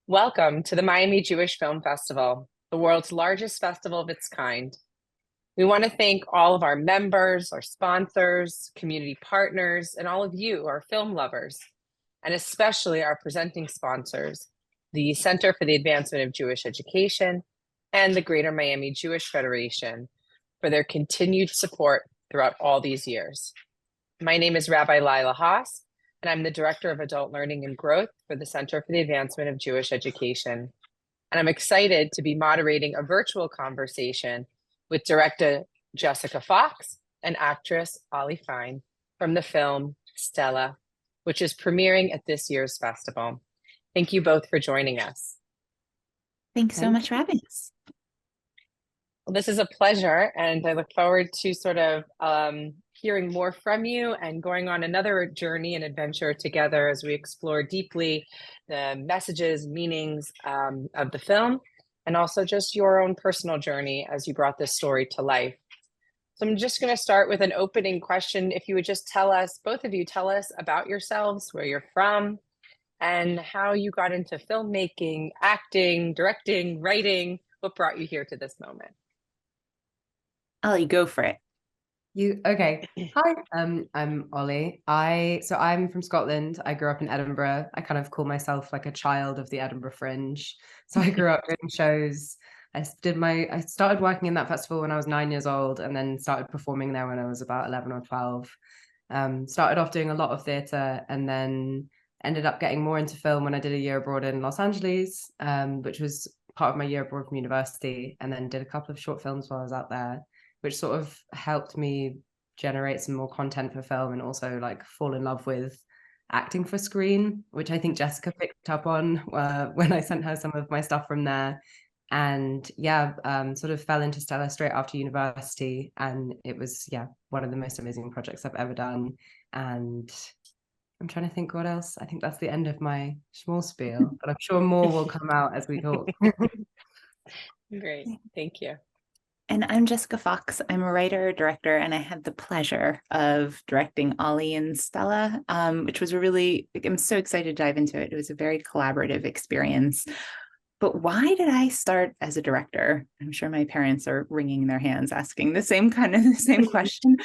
Welcome to the Miami Jewish Film Festival, the world's largest festival of its kind. We want to thank all of our members, our sponsors, community partners, and all of you, our film lovers, and especially our presenting sponsors, the Center for the Advancement of Jewish Education and the Greater Miami Jewish Federation, for their continued support throughout all these years. My name is Rabbi Lila Haas, and I'm the Director of Adult Learning and Growth for the Center for the Advancement of Jewish Education. And I'm excited to be moderating a virtual conversation with director Jessica Fox and actress Ollie Fine from the film Stella, which is premiering at this year's festival. Thank you both for joining us. Thanks so much for having us. Well, this is a pleasure, and I look forward to sort of hearing more from you and going on another journey and adventure together as we explore deeply the messages, meanings of the film, and also just your own personal journey as you brought this story to life. So I'm just going to start with an opening question. If you would just tell us, both of you, tell us about yourselves, where you're from, and how you got into filmmaking, acting, directing, writing. What brought you here to this moment? Ollie, go for it. Okay. Hi, I'm Ollie. I'm from Scotland. I grew up in Edinburgh. I kind of call myself like a child of the Edinburgh Fringe. So I grew up doing shows. I started working in that festival when I was 9 years old, and then started performing there when I was about 11 or 12. Started off doing a lot of theatre, and then ended up getting more into film when I did a year abroad in Los Angeles, which was part of my year abroad from university, and then did a couple of short films while I was out there, which sort of helped me generate some more content for film and also like fall in love with acting for screen, which I think Jessica picked up on when I sent her some of my stuff from there. And sort of fell into Stella straight after university, and it was one of the most amazing projects I've ever done. And I'm trying to think what else. I think that's the end of my small spiel, but I'm sure more will come out as we talk. Great, thank you. And I'm Jessica Fox. I'm a writer, director, and I had the pleasure of directing Ollie and Stella, which was I'm so excited to dive into it. It was a very collaborative experience. But why did I start as a director? I'm sure my parents are wringing their hands asking the same question.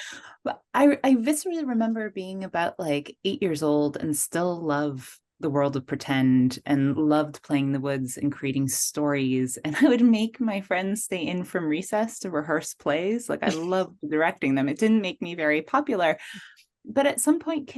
But I viscerally remember being about like 8 years old and still love the world of pretend and loved playing the woods and creating stories. And I would make my friends stay in from recess to rehearse plays. Like I loved directing them. It didn't make me very popular. But at some point,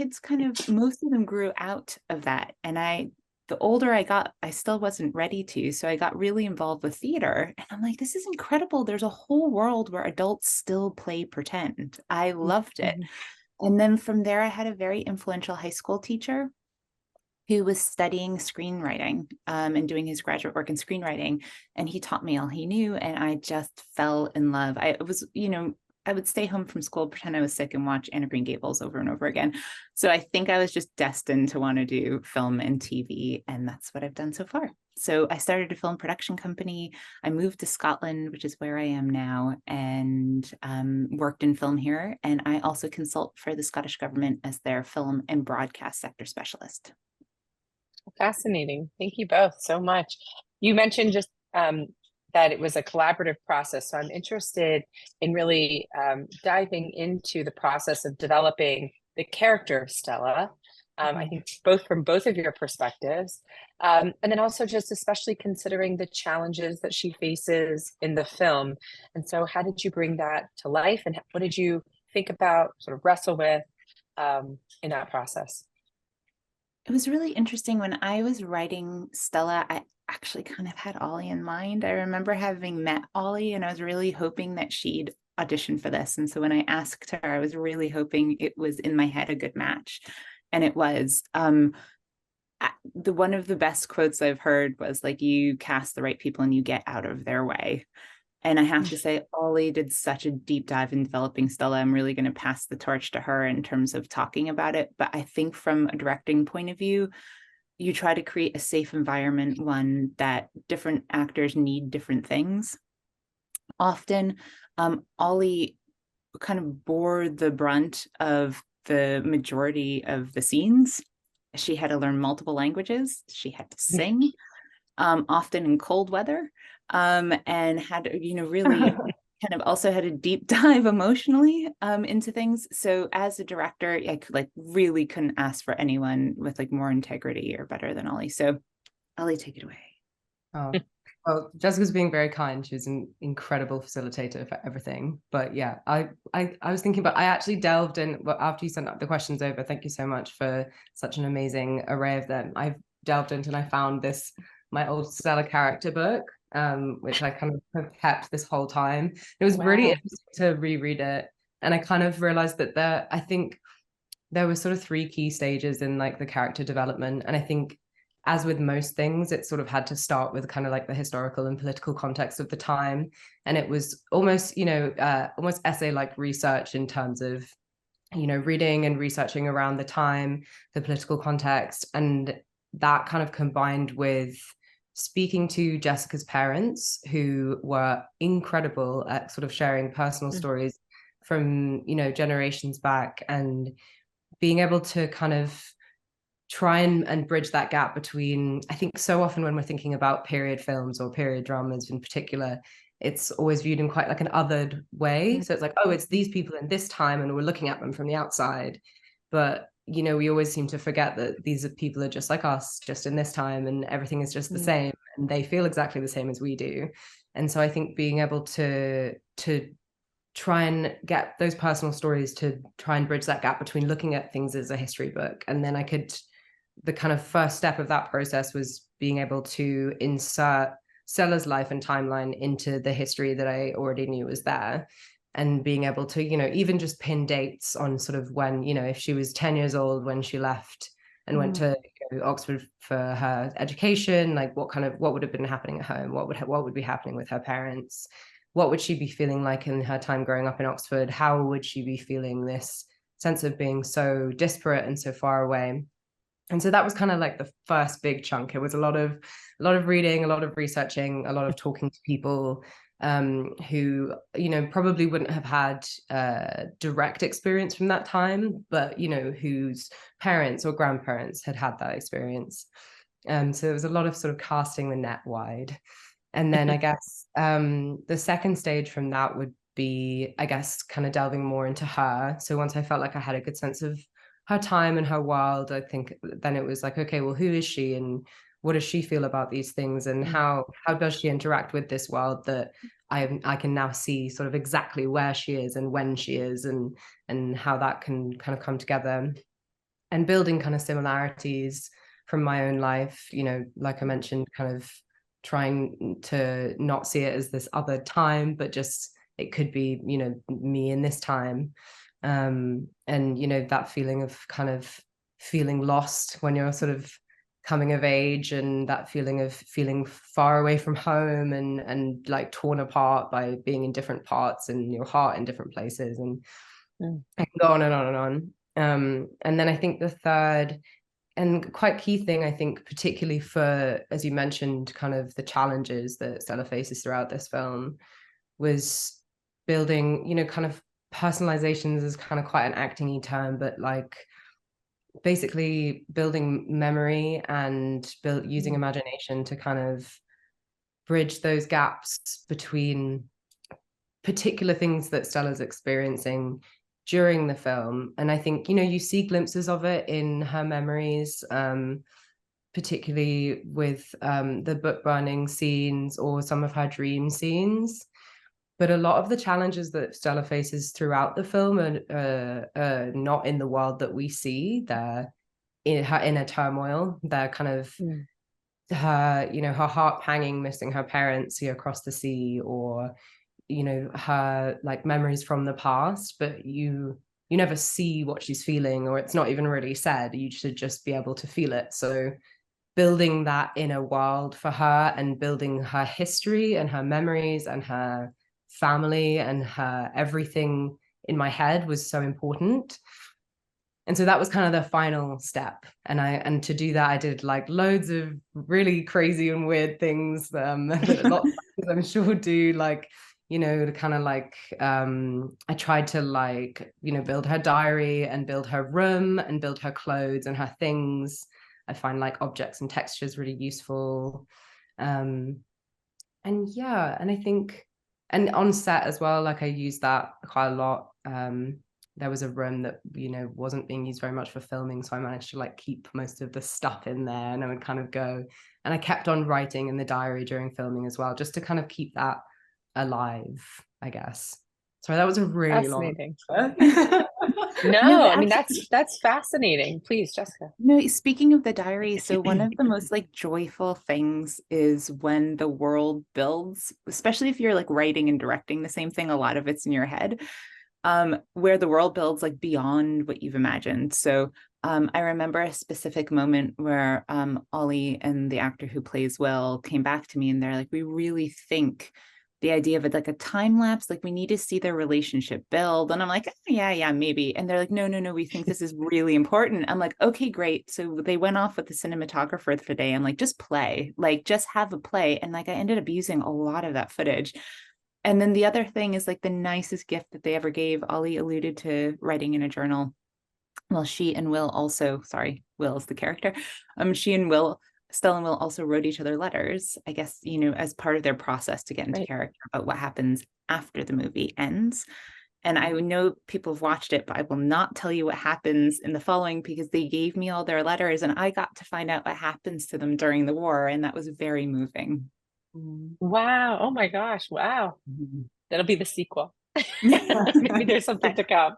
most of them grew out of that. And the older I got, I still wasn't ready to. So I got really involved with theater. And I'm like, this is incredible. There's a whole world where adults still play pretend. I loved it. And then from there, I had a very influential high school teacher who was studying screenwriting and doing his graduate work in screenwriting. And he taught me all he knew. And I just fell in love. I would stay home from school, pretend I was sick, and watch Anne of Green Gables over and over again. So I think I was just destined to want to do film and TV. And that's what I've done so far. So I started a film production company. I moved to Scotland, which is where I am now, and worked in film here. And I also consult for the Scottish government as their film and broadcast sector specialist. Fascinating. Thank you both so much. You mentioned just that it was a collaborative process. So I'm interested in really diving into the process of developing the character of Stella. I think from both of your perspectives. And then also just especially considering the challenges that she faces in the film. And so how did you bring that to life? And what did you think about, sort of wrestle with in that process? It was really interesting. When I was writing Stella, I actually kind of had Ollie in mind. I remember having met Ollie, and I was really hoping that she'd audition for this. And so when I asked her, I was really hoping it was in my head a good match. And it was. One of the best quotes I've heard was like, you cast the right people and you get out of their way. And I have to say, Ollie did such a deep dive in developing Stella. I'm really going to pass the torch to her in terms of talking about it. But I think from a directing point of view, you try to create a safe environment, one that different actors need different things. Often, Ollie kind of bore the brunt of the majority of the scenes. She had to learn multiple languages. She had to sing. often in cold weather, and had, really kind of also had a deep dive emotionally into things. So as a director, I really couldn't ask for anyone with like more integrity or better than Ollie. So Ollie, take it away. Oh, well, Jessica's being very kind. She was an incredible facilitator for everything. But yeah, I was thinking, but I actually delved in, well, after you sent up the questions over, thank you so much for such an amazing array of them. I've delved into and I found my old Stella character book, which I kind of have kept this whole time. It was really interesting to reread it. And I kind of realized that I think there were sort of 3 key stages in like the character development. And I think, as with most things, it sort of had to start with kind of like the historical and political context of the time. And it was almost, almost essay-like research in terms of, reading and researching around the time, the political context, and that kind of combined with speaking to Jessica's parents, who were incredible at sort of sharing personal stories from, generations back, and being able to kind of try and bridge that gap between, I think so often when we're thinking about period films or period dramas in particular, it's always viewed in quite like an othered way. So it's like, oh, it's these people in this time and we're looking at them from the outside. But, we always seem to forget that these people are just like us, just in this time, and everything is just the same, and they feel exactly the same as we do. And so I think being able to try and get those personal stories to try and bridge that gap between looking at things as a history book, and then the kind of first step of that process was being able to insert Stella's life and timeline into the history that I already knew was there, and being able to, even just pin dates on sort of when, if she was 10 years old when she left and went to Oxford for her education, like what would have been happening at home, what would be happening with her parents, what would she be feeling like in her time growing up in Oxford, how would she be feeling this sense of being so disparate and so far away. And so that was kind of like the first big chunk. It was a lot of reading, a lot of researching, a lot of talking to people who, probably wouldn't have had direct experience from that time, but, whose parents or grandparents had that experience. So it was a lot of sort of casting the net wide. And then I guess the second stage from that would be, I guess, kind of delving more into her. So once I felt like I had a good sense of her time and her world, I think then it was like, okay, well, who is she and what does she feel about these things, and how does she interact with this world that I can now see sort of exactly where she is and when she is, and how that can kind of come together, and building kind of similarities from my own life, like I mentioned, kind of trying to not see it as this other time, but just it could be, me in this time. And that feeling of kind of feeling lost when you're sort of coming of age, and that feeling of feeling far away from home and like torn apart by being in different parts and your heart in different places, and I can go on and on and on. And then I think the third and quite key thing, I think, particularly for, as you mentioned, kind of the challenges that Stella faces throughout this film, was building, kind of personalizations is kind of quite an acting-y term, but like basically building memory and using imagination to kind of bridge those gaps between particular things that Stella's experiencing during the film. And I think, you see glimpses of it in her memories, particularly with the book burning scenes or some of her dream scenes. But a lot of the challenges that Stella faces throughout the film are not in the world that we see. They're in her inner turmoil. They're kind of her, her heart panging, missing her parents across the sea, or, her like memories from the past. But you never see what she's feeling, or it's not even really said. You should just be able to feel it. So building that inner world for her, and building her history and her memories and her family and her everything in my head was so important. And so that was kind of the final step. And to do that, I did like loads of really crazy and weird things that lots of actors I'm sure do, like, to kind of like, I tried to like, build her diary and build her room and build her clothes and her things. I find like objects and textures really useful. And yeah, and I think, and on set as well, like I used that quite a lot. There was a room that, you know, wasn't being used very much for filming, so I managed to like keep most of the stuff in there, and I would kind of go, and I kept on writing in the diary during filming as well, just to kind of keep that alive, I guess. Sorry, that was a really long Fascinating. answer. No, but I mean, actually, that's fascinating. Please, Jessica. no, speaking of the diary, so one of the most like joyful things is when the world builds, especially if you're like writing and directing the same thing, a lot of it's in your head, where the world builds like beyond what you've imagined. So I remember a specific moment where Ollie and the actor who plays Will came back to me and they're like, we really think the idea of it like a time lapse, like we need to see their relationship build. And I'm like, oh, yeah, maybe. And they're like, no, we think this is really important. I'm like, okay, great. So they went off with the cinematographer for the day. I'm like, just play, like just have a play. And like I ended up using a lot of that footage. And then the other thing is like the nicest gift that they ever gave. Ollie alluded to writing in a journal. Well, she and Will also, sorry, Will is the character. She and Will, Stella and Will also wrote each other letters, I guess, you know, as part of their process to get into Right. character about what happens after the movie ends. And I know people have watched it, but I will not tell you what happens in the following because they gave me all their letters and I got to find out what happens to them during the war. And that was very moving. Wow. Oh my gosh. Wow. That'll be the sequel. Mhm. Maybe there's something to come.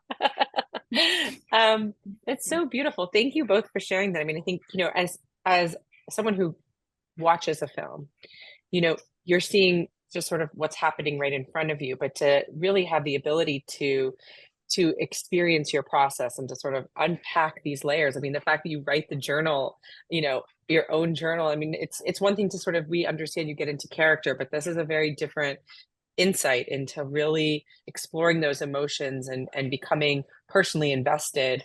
It's so beautiful. Thank you both for sharing that. I mean, I think, you know, as someone who watches a film, you know, you're seeing just sort of what's happening right in front of you, but to really have the ability to experience your process and to sort of unpack these layers. I mean, the fact that you write the journal, you know, your own journal. I mean, it's one thing to sort of, we understand you get into character, but this is a very different insight into really exploring those emotions and becoming personally invested.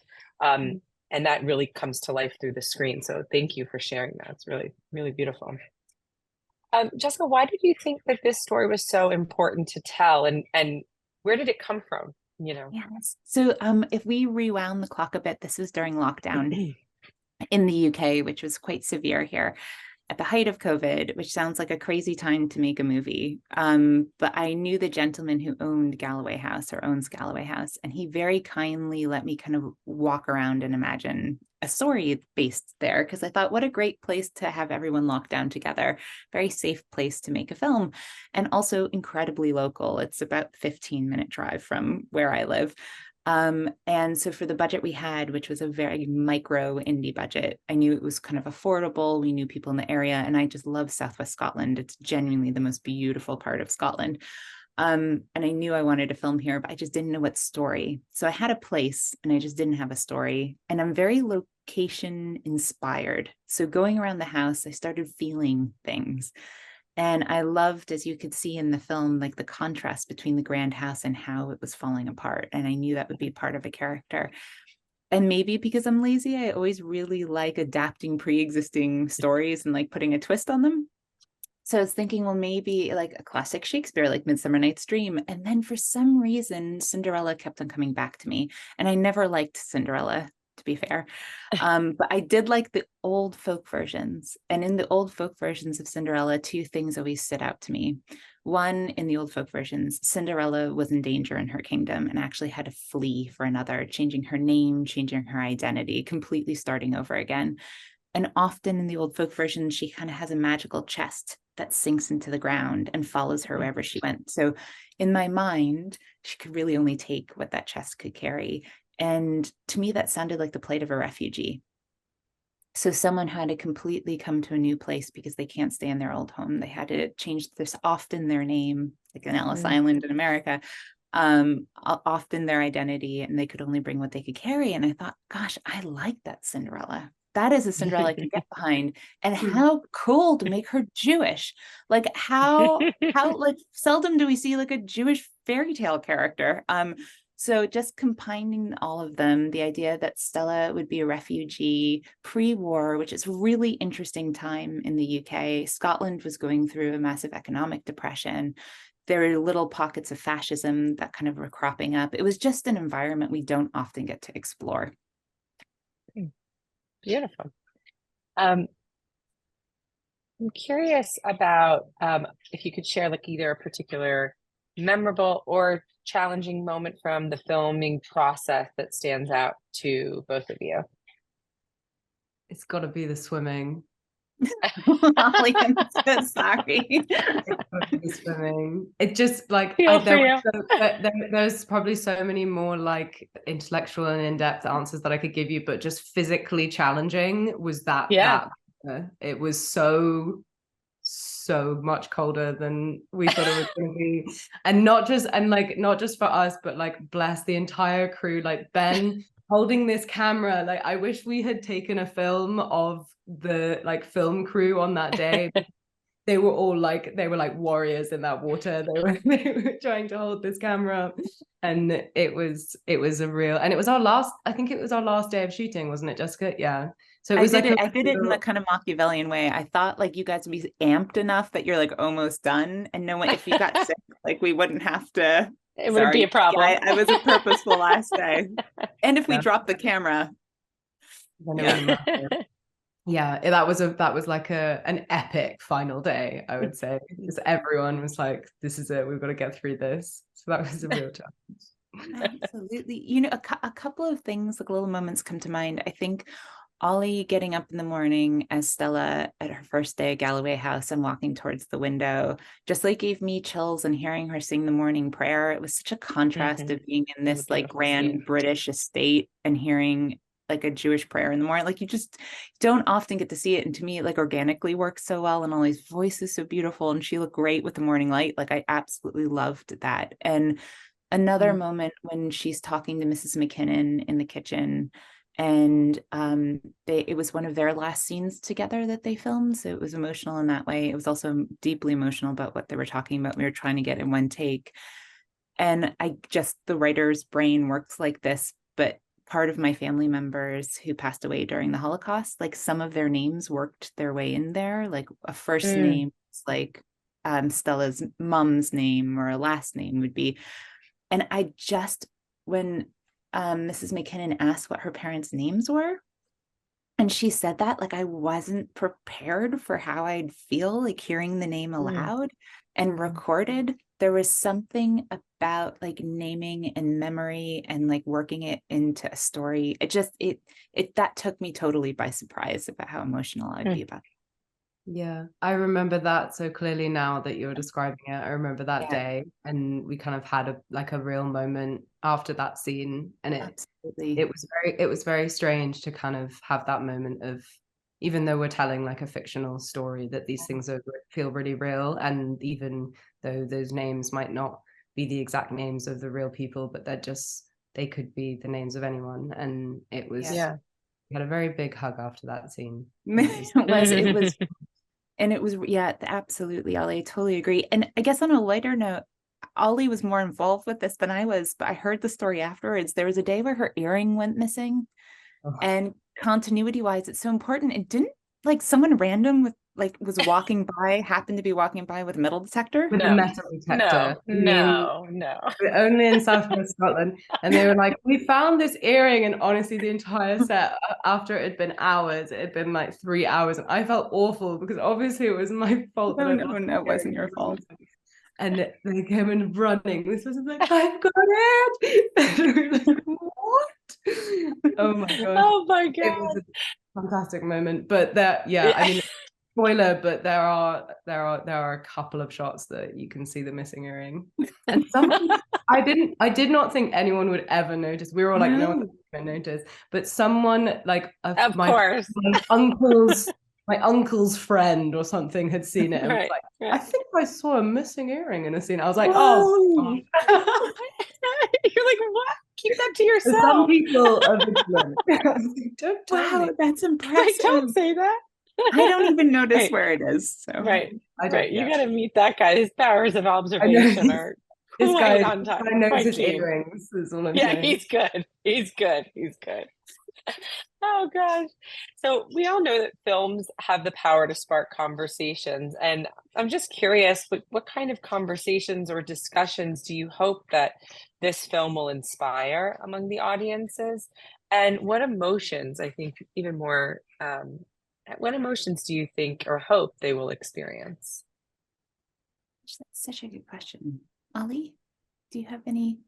And that really comes to life through the screen. So thank you for sharing that. It's really, really beautiful. Jessica, why did you think that this story was so important to tell, and where did it come from? You know? Yes. So if we rewound the clock a bit, this was during lockdown in the UK, which was quite severe here at the height of COVID, which sounds like a crazy time to make a movie. But I knew the gentleman who owned Galloway House or owns Galloway House, and he very kindly let me kind of walk around and imagine a story based there because I thought, what a great place to have everyone locked down together. Very safe place to make a film, and also incredibly local. It's about 15-minute drive from where I live. And so for the budget we had, which was a very micro indie budget, I knew it was kind of affordable. We knew people in the area, and I just love Southwest Scotland. It's genuinely the most beautiful part of Scotland. And I knew I wanted to film here, but I just didn't know what story. So I had a place and I just didn't have a story. And I'm very location inspired. So going around the house, I started feeling things. And I loved, as you could see in the film, like the contrast between the grand house and how it was falling apart. And I knew that would be part of a character. And maybe because I'm lazy, I always really like adapting pre-existing stories and like putting a twist on them. So I was thinking, well, maybe like a classic Shakespeare, like Midsummer Night's Dream. And then for some reason, Cinderella kept on coming back to me. And I never liked Cinderella, to be fair. But I did like the old folk versions. And in the old folk versions of Cinderella, two things always stood out to me. One, in the old folk versions, Cinderella was in danger in her kingdom and actually had to flee for another, changing her name, changing her identity, completely starting over again. And often in the old folk version, she kind of has a magical chest that sinks into the ground and follows her wherever she went. So in my mind, she could really only take what that chest could carry. And to me, that sounded like the plight of a refugee. So someone had to completely come to a new place because they can't stay in their old home. They had to change this often their name, like in Ellis Island in America, often their identity, and they could only bring what they could carry. And I thought, gosh, I like that Cinderella. That is a Cinderella I can get behind. And how cool to make her Jewish. Like how like seldom do we see like a Jewish fairy tale character. So just combining all of them, the idea that Stella would be a refugee pre-war, which is a really interesting time in the UK. Scotland was going through a massive economic depression. There were little pockets of fascism that kind of were cropping up. It was just an environment we don't often get to explore. Beautiful. I'm curious about if you could share like either a particular memorable or challenging moment from the filming process that stands out to both of you. It's got to be the swimming. Ollie, I'm so sorry. It's got to be swimming. It just like Feel for you. there's probably so many more like intellectual and in-depth answers that I could give you, but just physically challenging was Yeah. it was so much colder than we thought it was going to be, and not just for us, but like bless the entire crew, like Ben holding this camera. Like I wish we had taken a film of the like film crew on that day. They were like warriors in that water. They were trying to hold this camera, and it was a real, and it was our last, I think it was our last day of shooting, wasn't it, Jessica? Yeah. So it was I did it in the kind of Machiavellian way. I thought like you guys would be amped enough that you're like almost done, and no one, if you got sick, like we wouldn't have to. It wouldn't be a problem. Yeah, I was a purposeful last day. And if we dropped the camera. Yeah, that was like an epic final day, I would say, because everyone was like, this is it, we've got to get through this. So that was a real challenge. Absolutely. You know, a couple of things, like little moments come to mind. I think Ollie getting up in the morning as Stella at her first day at Galloway House and walking towards the window just like gave me chills, and hearing her sing the morning prayer. It was such a contrast of being in this like grand British estate and hearing like a Jewish prayer in the morning. Like you just don't often get to see it. And to me, it like organically works so well. And Ollie's voice is so beautiful. And she looked great with the morning light. Like I absolutely loved that. And another moment when she's talking to Mrs. McKinnon in the kitchen, and it was one of their last scenes together that they filmed, so it was emotional in that way. It was also deeply emotional about what they were talking about. We were trying to get in one take, and the writer's brain works like this. But part of my family members who passed away during the Holocaust, like some of their names worked their way in there, like a first name, like Stella's mom's name, or a last name would be. And I just, when Mrs. McKinnon asked what her parents' names were, and she said that, like I wasn't prepared for how I'd feel like hearing the name aloud and recorded. There was something about like naming and memory and like working it into a story. That took me totally by surprise about how emotional I'd be about it. Yeah, I remember that so clearly now that you're describing it. I remember that day, and we kind of had a real moment after that scene, and it was very strange to kind of have that moment of, even though we're telling like a fictional story, that these things feel really real, and even though those names might not be the exact names of the real people, but they could be the names of anyone. And it was, we had a very big hug after that scene. It was and it was, yeah, absolutely, Ollie, I totally agree. And I guess on a lighter note, Ollie was more involved with this than I was, but I heard the story afterwards. There was a day where her earring went missing, and continuity wise, it's so important. It didn't, like someone random was walking by, happened to be walking by with a metal detector. With a metal detector. No. Only in Southwest Scotland. And they were like, we found this earring, and honestly, the entire set, after it had been hours, it had been like 3 hours, and I felt awful because obviously it was my fault. No, it wasn't your fault. And they came in running. This was like, I've got it. Like, what? Oh my god. Oh my god. It was a fantastic moment. But I mean, spoiler, but there are a couple of shots that you can see the missing earring. And I did not think anyone would ever notice. We were all like, no one's gonna notice. But someone like my uncle's friend or something had seen it and was like, I think I saw a missing earring in a scene. I was like, oh. You're like, what? Keep that to yourself. Some people are vigilant. Wow, that's impressive. Like, don't say that. I don't even notice where it is. So. Right. You got to meet that guy. His powers of observation are this quite guy on top. knows his earrings. Is all I'm saying. He's good. Oh gosh. So we all know that films have the power to spark conversations. And I'm just curious, what kind of conversations or discussions do you hope that this film will inspire among the audiences? And what emotions, I think even more what emotions do you think or hope they will experience? That's such a good question. Ollie, do you have any?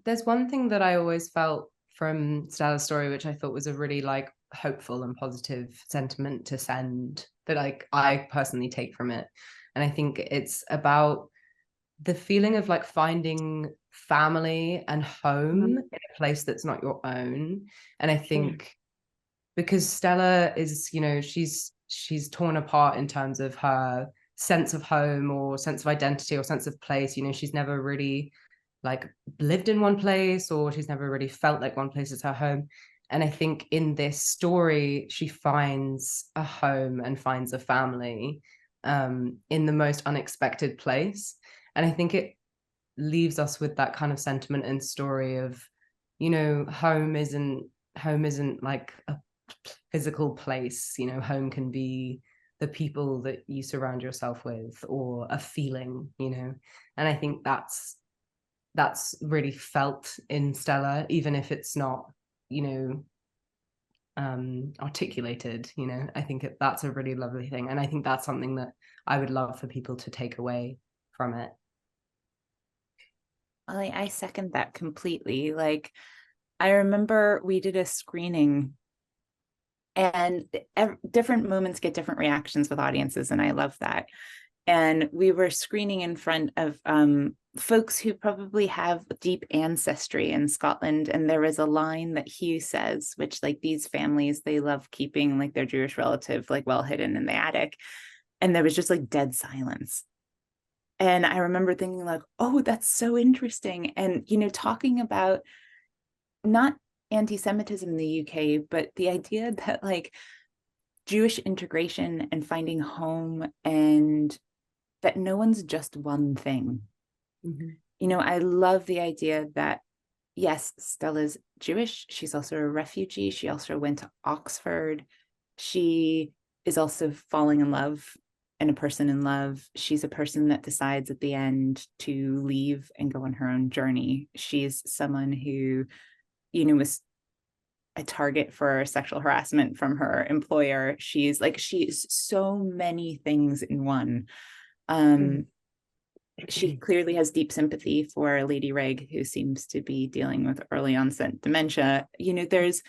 There's one thing that I always felt from Stella's story, which I thought was a really like hopeful and positive sentiment to send, that like I personally take from it. And I think it's about the feeling of like finding family and home in a place that's not your own. And I think because Stella is, you know, she's torn apart in terms of her sense of home or sense of identity or sense of place. You know, she's never really like lived in one place, or she's never really felt like one place is her home. And I think in this story, she finds a home and finds a family in the most unexpected place. And I think it leaves us with that kind of sentiment and story of, you know, home isn't like a physical place. You know, home can be the people that you surround yourself with, or a feeling, you know. And I think that's really felt in Stella, even if it's not, you know, articulated. You know, I think that's a really lovely thing, and I think that's something that I would love for people to take away from it. Ollie, I second that completely. Like, I remember we did a screening, and different moments get different reactions with audiences, and I love that. And we were screening in front of folks who probably have deep ancestry in Scotland. And there was a line that Hugh says, which like these families, they love keeping like their Jewish relative like well hidden in the attic. And there was just like dead silence. And I remember thinking like, oh, that's so interesting. And, you know, talking about not anti-Semitism in the UK, but the idea that like Jewish integration and finding home, and that no one's just one thing. You know, I love the idea that, yes, Stella's Jewish. She's also a refugee. She also went to Oxford. She is also falling in love and a person in love. She's a person that decides at the end to leave and go on her own journey. She's someone who, you know, was a target for sexual harassment from her employer. She's so many things in one. She clearly has deep sympathy for Lady Reg, who seems to be dealing with early onset dementia. You know, there's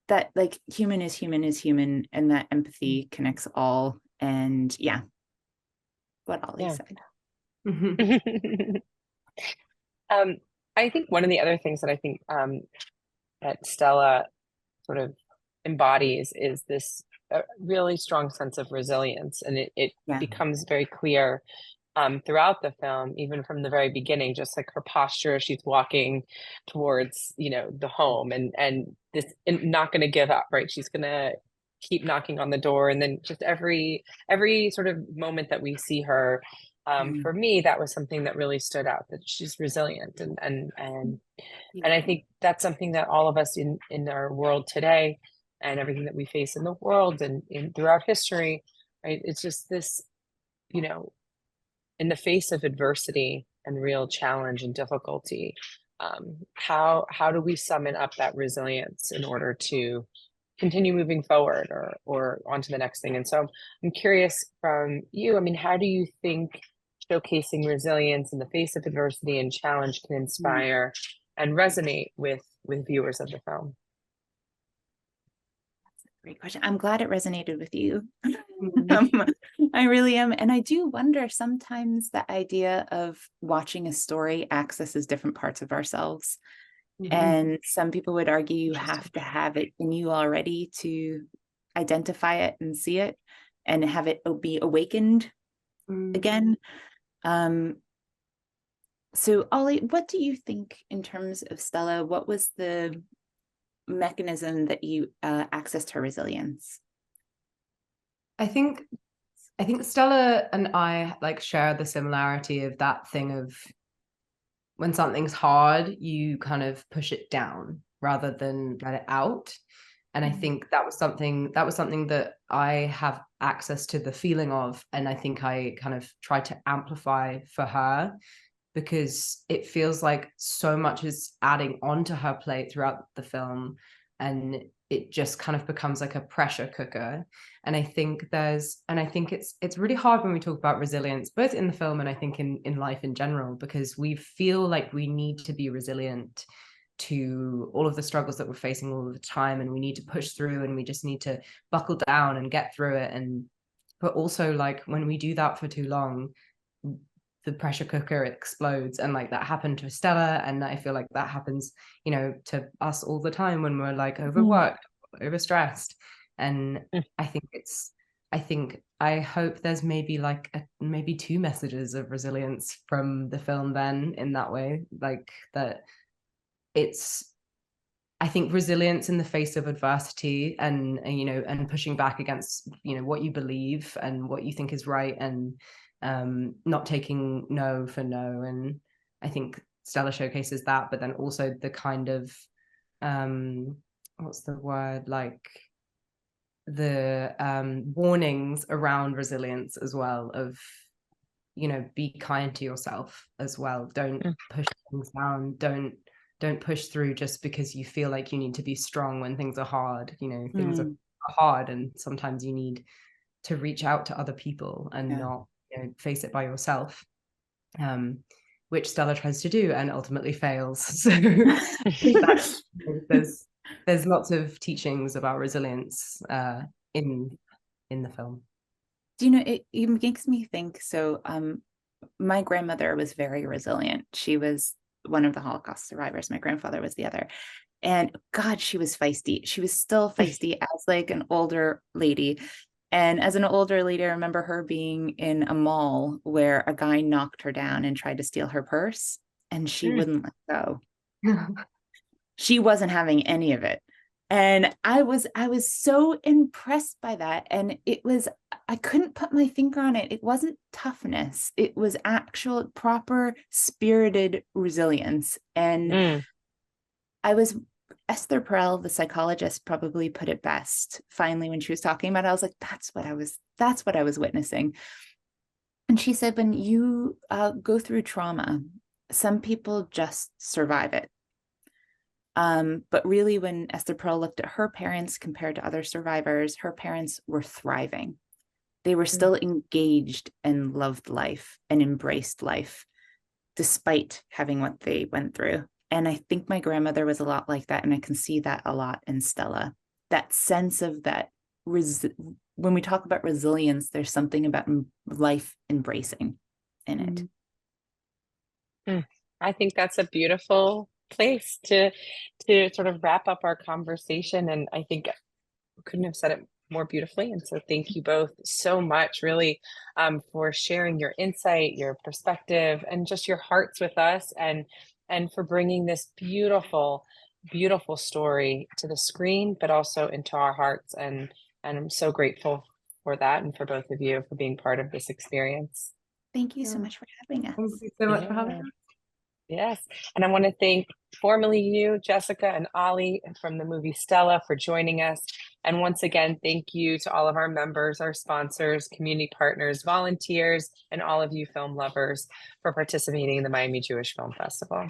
that like human is human is human, and that empathy connects all. And yeah, what Ollie said. I think one of the other things that I think that Stella sort of embodies is this really strong sense of resilience, and it becomes very clear throughout the film, even from the very beginning, just like her posture as she's walking towards, you know, the home, and this not going to give up, right? She's going to keep knocking on the door, and then just every sort of moment that we see her, for me, that was something that really stood out, that she's resilient, and I think that's something that all of us in our world today, and everything that we face in the world and throughout history, right? It's just this, you know, in the face of adversity and real challenge and difficulty, how do we summon up that resilience in order to continue moving forward or on to the next thing? And so I'm curious from you, I mean, how do you think showcasing resilience in the face of adversity and challenge can inspire and resonate with viewers of the film? Great question. I'm glad it resonated with you. I really am. And I do wonder sometimes the idea of watching a story accesses different parts of ourselves. And some people would argue you have to have it in you already to identify it and see it and have it be awakened again. So Ollie, what do you think in terms of Stella? What was the mechanism that you accessed her resilience? I think Stella and I like share the similarity of that thing of when something's hard, you kind of push it down rather than let it out. And I think that was something that I have access to the feeling of, and I think I kind of try to amplify for her, because it feels like so much is adding onto her plate throughout the film. And it just kind of becomes like a pressure cooker. And I think it's really hard when we talk about resilience, both in the film and I think in life in general, because we feel like we need to be resilient to all of the struggles that we're facing all of the time, and we need to push through, and we just need to buckle down and get through it. And but also, like, when we do that for too long, the pressure cooker explodes. And like that happened to Stella, and I feel like that happens, you know, to us all the time when we're like overworked, overstressed. And Mm. I hope there's maybe like maybe two messages of resilience from the film then, in that way, like that it's, I think, resilience in the face of adversity, and you know, and pushing back against, you know, what you believe and what you think is right, and not taking no for no. And I think Stella showcases that, but then also the kind of what's the word, like the warnings around resilience as well, of, you know, be kind to yourself as well. Don't push things down. Don't push through just because you feel like you need to be strong when things are hard. You know, things are hard, and sometimes you need to reach out to other people and not, you know, face it by yourself, which Stella tries to do and ultimately fails. So there's lots of teachings about resilience in the film. Do you know, it makes me think, so my grandmother was very resilient. She was one of the Holocaust survivors. My grandfather was the other. And God, she was feisty. She was still feisty as like an older lady. And as an older lady, I remember her being in a mall where a guy knocked her down and tried to steal her purse, and she wouldn't let go. She wasn't having any of it. And I was so impressed by that. And I couldn't put my finger on it. It wasn't toughness. It was actual proper spirited resilience. And Esther Perel, the psychologist, probably put it best. Finally, when she was talking about it, I was like, that's what I was witnessing. And she said, when you go through trauma, some people just survive it. But really, when Esther Perel looked at her parents compared to other survivors, her parents were thriving. They were still engaged and loved life and embraced life, despite having what they went through. And I think my grandmother was a lot like that. And I can see that a lot in Stella. That sense of that, when we talk about resilience, there's something about life embracing in it. I think that's a beautiful place to sort of wrap up our conversation. And I think we couldn't have said it more beautifully. And so thank you both so much, really, for sharing your insight, your perspective, and just your hearts with us, and for bringing this beautiful, beautiful story to the screen, but also into our hearts. And I'm so grateful for that, and for both of you for being part of this experience. Thank you so much for having us. Thank you so much for having us. Yes. And I want to thank formally you, Jessica and Ollie from the movie Stella, for joining us. And once again, thank you to all of our members, our sponsors, community partners, volunteers, and all of you film lovers for participating in the Miami Jewish Film Festival.